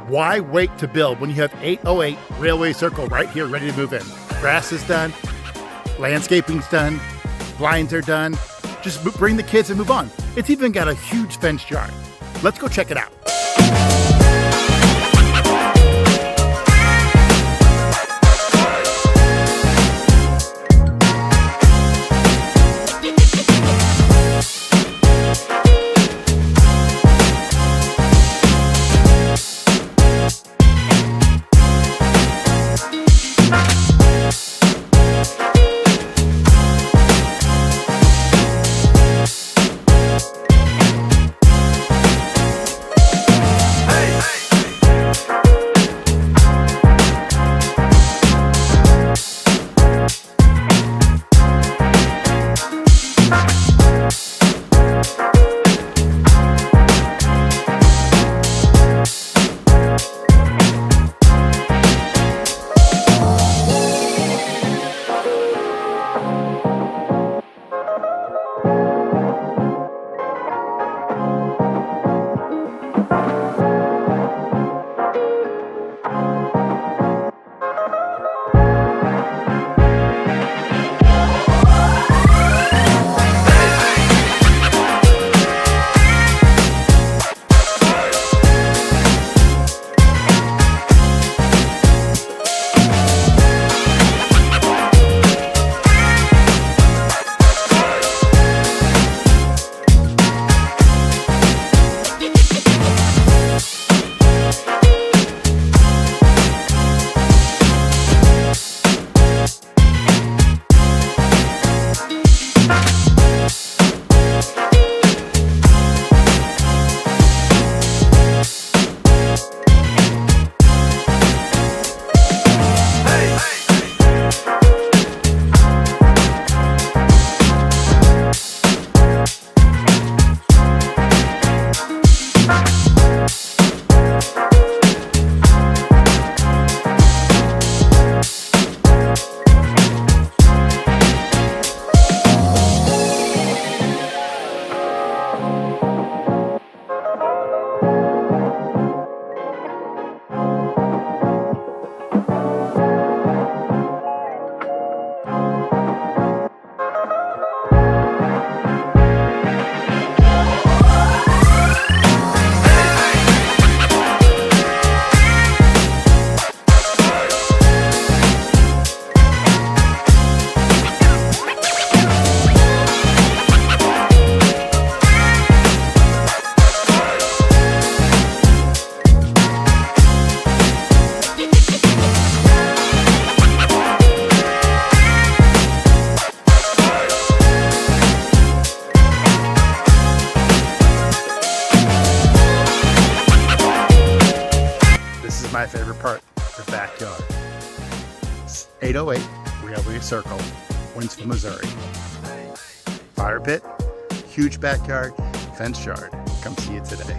Why wait to build when you have 808 Railway Circle right here ready to move in? Grass is done, landscaping's done, blinds are done. Just bring the kids and move on. It's even got a huge fenced yard. Let's go check it out. My favorite part, the backyard. It's 808 Railway Circle, Wentzville, Missouri. Fire pit, huge backyard, fenced yard. Come see it today.